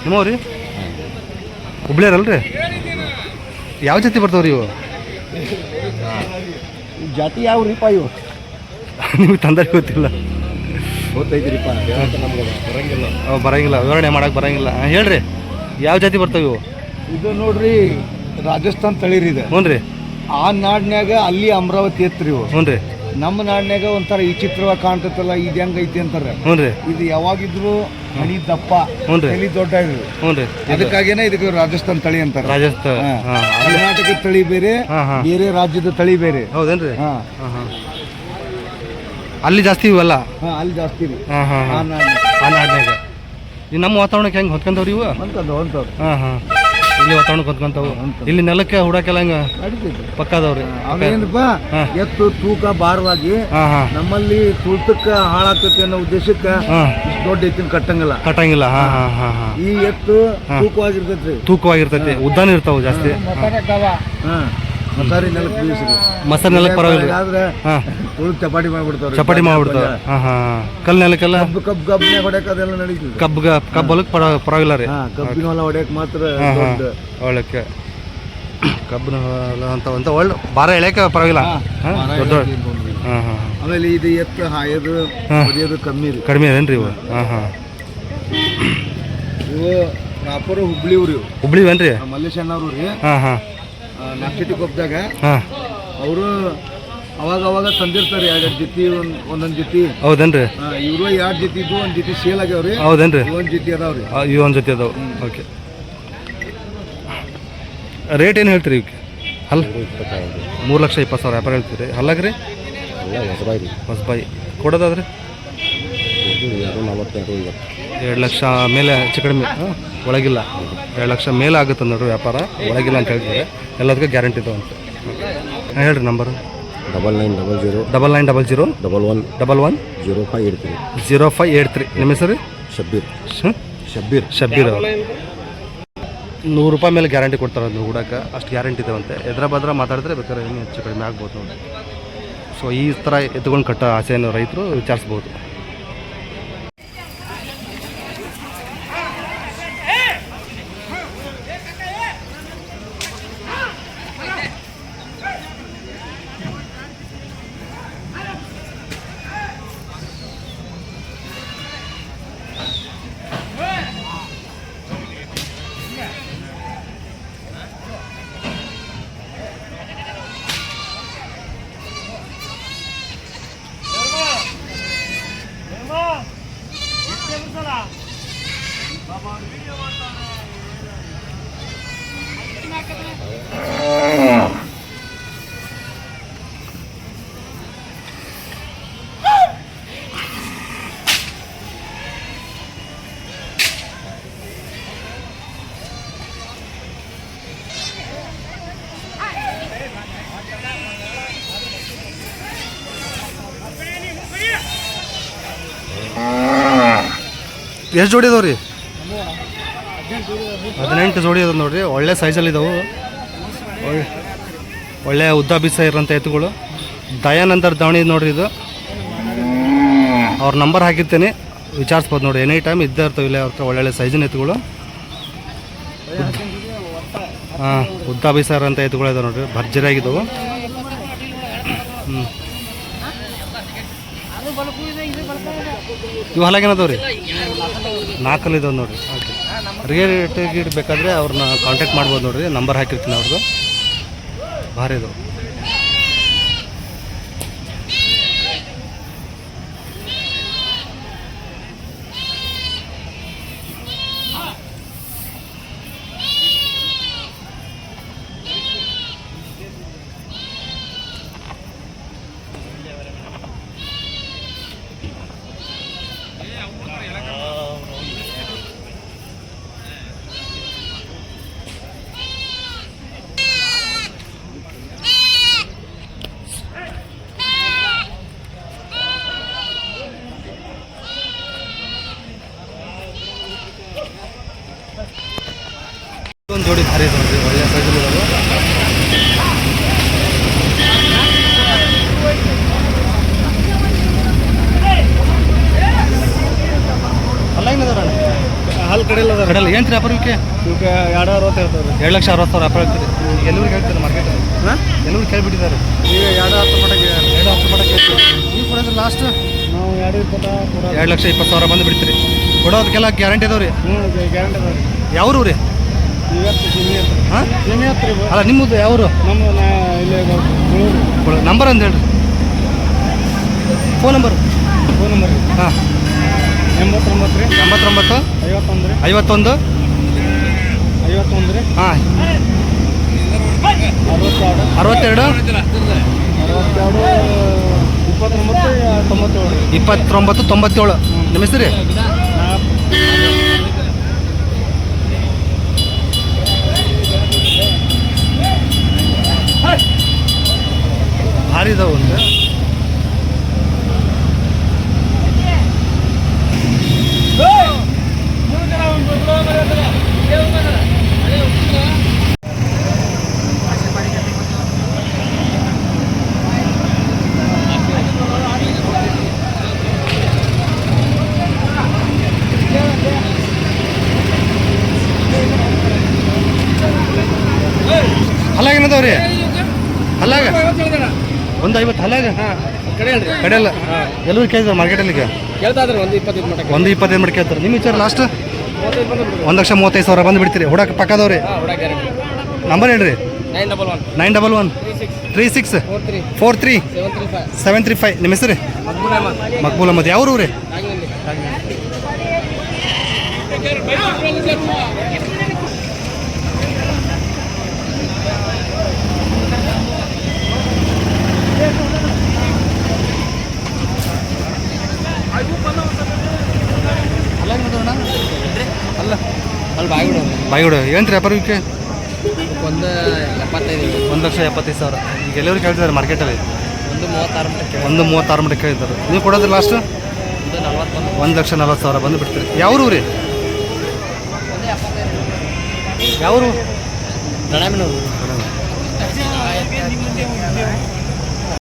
ನಿಮ್ಮವ್ರಿ ಹುಬ್ಳಿಯರಲ್ರಿ? ಯಾವ ಜಾತಿ ಬರ್ತಾವ್ರಿ ಇವು? ಜಾತಿ ಯಾವ ರೀಪ ಇವು? ನಿಮ್ಗೆ ತಂದರೆ ಗೊತ್ತಿಲ್ಲ. ಗೊತ್ತೈತಿರಿಪ್ಪ, ನಮ್ಗೆ ಬರಂಗಿಲ್ಲ. ಬರಂಗಿಲ್ಲ, ವಿವರಣೆ ಮಾಡಕ್ಕೆ ಬರಂಗಿಲ್ಲ. ಹೇಳ್ರಿ ಯಾವ ಜಾತಿ ಬರ್ತಾವೆ ಇವು? ಇದು ನೋಡ್ರಿ ರಾಜಸ್ಥಾನ್ ತಳಿರಿ ಇದೆ. ಹ್ಞೂ ರೀ. ಆ ನಾಡಿನಾಗ ಅಲ್ಲಿ ಅಮರಾವತಿ ಎತ್ರಿ ಇವು. ಹ್ಞೂ ರೀ. ನಮ್ಮ ನಾಡಿನಾಗ ಒಂಥರ ಈ ಚಿತ್ರವಾಗಿ ಕಾಣ್ತೈತಲ್ಲ, ಇದು ಹೆಂಗೈತಿ ಅಂತಾರೆ. ಹ್ಞೂ ರೀ. ಇದು ಯಾವಾಗಿದ್ರು ಹಣಿ ದಪ್ಪ, ಹ್ಞೂ ರೀ, ತಳಿ ದೊಡ್ಡ ಇದು. ಹ್ಞೂ ರೀ. ಅದಕ್ಕಾಗೇನೆ ಇದಕ್ಕೆ ರಾಜಸ್ಥಾನ್ ತಳಿ ಅಂತಾರೆ. ರಾಜಸ್ಥಾನ್ ಕರ್ನಾಟಕದ ತಳಿ ಬೇರೆ, ಬೇರೆ ರಾಜ್ಯದ ತಳಿ ಬೇರೆ. ಹೌದೇನ್ರಿ? ಅಲ್ಲಿ ಜಾಸ್ತಿ ಇವೆಲ್ಲ? ಅಲ್ಲಿ ಜಾಸ್ತಿ ರೀ. ಆ ನಾಡಿನಾಗ. ಈ ನಮ್ಮ ವಾತಾವರಣಕ್ಕೆ ಹೆಂಗೆ ಹೊತ್ಕೊಂತವ್ರಿ ಇವು? ಇಲ್ಲಿ ವಾತಾವರಣಕ್ಕೆ ಹೊತ್ಕೊಂತಾವು. ಇಲ್ಲಿ ನೆಲಕ್ಕೆ ಹುಡಾಕೆಲ್ಲ ಹಂಗ ಪಕ್ಕದವ್ರಿ. ಅವೇನಪ್ಪ, ಎತ್ತು ತೂಕ ಭಾರವಾಗಿ ನಮ್ಮಲ್ಲಿ ತುಳ್ತಕ್ಕ ಹಾಳಾಗ್ತೈತಿ ಅನ್ನೋ ಉದ್ದೇಶಕ್ಕೆ ಇಷ್ಟು ದೊಡ್ಡ ಎತ್ತಿನ ಕಟ್ಟಂಗಿಲ್ಲ. ಈ ಎತ್ತು ತೂಕವಾಗಿರ್ತೈತಿ. ತೂಕವಾಗಿರ್ತೈತಿ, ಉದ್ದಾನ ಇರ್ತಾವ ಜಾಸ್ತಿ. ಮಸಾರಿ ನೆಲಕ್ಕೆ ಬೀಳಿಸ್ರಿ. ಮಸಾರಿ ನೆಲಕ್ಕೆ ಪರವಾಗಿಲ್ಲ, ಆದ್ರೆ ಚಪಾಟಿ ಮಾಡ್ಬಿಡ್ತಾವ್ರಿ. ಚಪಾಟಿ ಮಾಡ್ಬಿಡ್ತಾವ. ಕಲ್ ನೆಲಕ್ಕೆಲ್ಲ ಕಬ್ಬನೇ ಹೊಡ್ಯಾಕ ಅದೆಲ್ಲ ನಡೀತದೆ. ಕಬ್ಬ ಹೊಲಕ್ಕೆ ಪರವಾಗಿಲ್ಲ ರೀ. ಕಬ್ಬಿನ ಹೊಲ ಹೊಡ್ಯಾಕ ಮಾತ್ರ ಒಳಕ್ಕೆ ಕಬ್ಬಿನ ಹೊಲ ಅಂತ ಒಳ್ಳೆ ಭಾರ ಎಳೆಯಕ್ಕೆ ಪರವಾಗಿಲ್ಲ. ಆಮೇಲೆ ಇದು ಎತ್ತು ಹಾಯೋದು ಹೊಡೆಯೋದು ಕಡಿಮೆ ಅದೇನ್ರಿ ಇವು? ಇವು ಪ್ರಾಪರ್ ಹುಬ್ಳಿ ಊರಿ. ಹುಬ್ಳಿವೇನ್ರಿ? ಮಲ್ಲೇಶಣ್ಣವ್ರು ರೀ. ನಾಲ್ಕಟಿ ಕೊಪ್ಪದಾಗ ಅವರು ಅವಾಗ ತಂದಿರ್ತಾರೆ. 2 ಜೊತೆ ಒಂದೊಂದು ಜೊತೆ. ಹೌದೇನ್ರಿ? ಇವರು 2 ಜೊತೆ ಇದ್ದು, ಒಂದು ಜೊತೆ ಸೇಲ್ ಆಗ್ಯಾವ್ರಿ. ಹೌದೇನ್ರಿ? ಒಂದು ಜೊತೆ ಅದಾವ್ರಿ. ಒಂದು ಜೊತೆ ಅದಾವ. ಓಕೆ. ರೇಟ್ ಏನು ಹೇಳ್ತೀರಿ ಇವಕ್ಕೆ? ಹಲ್ಲ 3,20,000 ವ್ಯಾಪಾರ ಹೇಳ್ತೀರಿ. ಹಲ್ಲಾಗ್ರಿ? ಹೊಸಬಾಯಿ ಕೊಡೋದಾದ್ರೆ 2 ಲಕ್ಷ ಮೇಲೆ ಹೆಚ್ಚು ಕಡಿಮೆ. ಒಳಗಿಲ್ಲ, 2 ಲಕ್ಷ ಮೇಲೆ ಆಗುತ್ತೆ ನೋಡ್ರಿ ವ್ಯಾಪಾರ. ಒಳಗಿಲ್ಲ ಅಂತ ಹೇಳ್ತಾರೆ. ಎಲ್ಲದಕ್ಕೂ ಗ್ಯಾರಂಟಿ ಇದಾವೆ ಅಂತ. ಹೇಳ್ರಿ ನಂಬರು. 9900 9900 11 0583. ನಿಮ್ಮ ಹೆಸರು? ಶಬ್ಬೀರ್. ₹100 ಮೇಲೆ ಗ್ಯಾರಂಟಿ ಕೊಡ್ತಾರೆ ಅದು ಹುಡಕ್ಕೆ. ಅಷ್ಟು ಗ್ಯಾರಂಟಿ ಇದಾವಂತೆ. ಎದ್ರ ಬದ್ರ ಮಾತಾಡಿದ್ರೆ ಬೇಕಾದ್ರೆ ಇನ್ನೂ ಹೆಚ್ಚು ಕಡಿಮೆ ಆಗ್ಬೋದು ನೋಡಿ. ಸೊ ಈ ಥರ ಎತ್ಕೊಂಡು ಕಟ್ಟೋ ಆಸೆಯನ್ನು ರೈತರು ವಿಚಾರಿಸ್ಬೋದು. ಎಷ್ಟು ಜೋಡಿ ಇದಾವೆ ರೀ? 18 ಜೋಡಿ ಅದ ನೋಡ್ರಿ. ಒಳ್ಳೆ ಸೈಜಲ್ಲಿ ಇದಾವೆ. ಒಳ್ಳೆ ಉದ್ದ ಬೀಸ ಇರೋಂಥ ಎತ್ತುಗಳು. ದಯಾನಂದರ್ ದಾವಣಿ ನೋಡ್ರಿ ಇದು. ಅವ್ರ ನಂಬರ್ ಹಾಕಿರ್ತೇನೆ, ವಿಚಾರಿಸ್ಬೋದು ನೋಡಿ. ಎನಿ ಟೈಮ್ ಇದ್ದೇ ಇರ್ತವೆ ಇಲ್ಲೇ ಅವ್ರ ಹತ್ರ ಒಳ್ಳೊಳ್ಳೆ ಸೈಜಿನ ಎತ್ತುಗಳು. ಉದ್ದ ಬೀಸ ಇರೋಂಥ ಎತ್ತುಗಳು ಇದಾವೆ ನೋಡ್ರಿ, ಭರ್ಜರಿಯಾಗಿದ್ದಾವೆ. ಇವು ಹಲಾಗೇನದವ ರೀ? 4 ಇದಾವೆ ನೋಡಿರಿ. ಓಕೆ. ರೇಟ್ ಬೇಕಾದರೆ ಅವ್ರನ್ನ ಕಾಂಟ್ಯಾಕ್ಟ್ ಮಾಡ್ಬೋದು ನೋಡಿರಿ. ನಂಬರ್ ಹಾಕಿರ್ತೀನಿ ಅವ್ರದ್ದು. ಭಾರಿ ಇದಾವೆ. ಒಂದು ಜೋಡಿ ಭಾರಿ ಇದೆ ನೋಡ್ರಿ, ಒಳ್ಳೆ ಸೈಜಲ್ಲಿ ಇದಾವೆ. ಕಡೆಯಲ್ಲ ಅದ ಕಡೆಯಲ್ಲ ಏನು ರೀ ವ್ಯಾಪಾರ ಇವಕ್ಕೆ ಇವಕ್ಕೆ 260 ಇರ್ತದೆ 2,60,000 ವ್ಯಾಪಾರ ಆಗ್ತದೆ ಎಲ್ಲರಿಗೆ ಹೇಳ್ತಾರೆ ಮಾರ್ಕೆಟಲ್ಲಿ ಹಾಂ ಎಲ್ಲರೂ ಕೇಳಿಬಿಟ್ಟಿದ್ದಾರೆ ಈಗ 210 ಮಟಕ್ಕೆ 2,10 ಮಟಕ್ಕೆ ನೀವು ಕೊಡೋದು ಲಾಸ್ಟ್ ನಾವು 220 2,20,000 ಬಂದು ಬಿಡ್ತೀರಿ ಕೊಡೋದಕ್ಕೆಲ್ಲ ಗ್ಯಾರಂಟಿ ಅದಾವೆ ರೀ ಗ್ಯಾರಂಟಿ ಅದ ರೀ ಯಾವ್ರು ರೀ ಇವತ್ತು ಜಿಮ್ಮಿ ಹತ್ರ ಹಾಂ ಜಿಮ್ಮಿ ಹತ್ರ ರೀ ಅಲ್ಲ ನಿಮ್ಮದು ಯಾವರು ನಮ್ಮ ಇಲ್ಲಿ ನಂಬರ್ ಅಂತ ಹೇಳ್ರಿ ಫೋನ್ ನಂಬರ್ ರೀ ಹಾಂ 89 ರೀ 89 51 51 51 ರೀ ಹಾಂ 62 62 29 97 ನಿಮ್ಮ ಹೆಸರು ರೀ ಭಾರಿ ಇದಾವೆ ಒಂದು ಹಲ್ಲಾಗ ಏನದಾವ ರೀ ಹಲ್ಲಾಗ ಒಂದು 50 ಹಲ್ಲಾಗ ಕಡೆಯಲ್ಲ ಎಲ್ಲರೂ ಕೇಳಿದ್ರು ಮಾರ್ಕೆಟಲ್ಲಿಗೆ ಕೇಳ್ತಾ ಇದ್ರೆ ಒಂದು 25 ಮಟಕ್ಕೆ ಒಂದು 25 ಮಾಡಿ ಕೇಳ್ತಾರೆ ನಿಮ್ಮ ವಿಚಾರ ಲಾಸ್ಟ್ 1,35,000 ಬಂದು ಬಿಡ್ತೀರಿ ಹುಡಕ್ಕೆ ಪಕ್ಕದವ್ರಿ ನಂಬರ್ ಹೇಳ್ರಿ 911 36 43 735 ನಿಮ್ಮ ಹೆಸರು ಮಕ್ಬೂಲ್ ಅಹಮದ್ ಯಾವ ಊರು ರೀ ಅಲ್ಲ ಅಲ್ಲಿ ಬಾಯ್ಬಿಡು ಬಾಯಿಗುಡು ಏನು ರೀ ವ್ಯಾಪಾರ ವಿಕೆ ಒಂದು 75 1,75,000 ಈಗ ಎಲ್ಲರೂ ಕೇಳ್ತಿದ್ದಾರೆ ಮಾರ್ಕೆಟಲ್ಲಿ ಒಂದು 36 ಮಟಕ್ಕೆ ಒಂದು 36 ಮಟಕ್ಕೆ ಕೇಳ್ತಾರೆ ನೀವು ಕೊಡೋದು ಲಾಸ್ಟ್ ಒಂದು 40 1,40,000 ಬಂದು ಬಿಡ್ತೀರಿ ಯಾವರು ರೀ ಯಾವರು ದಡಾಮಿನವರು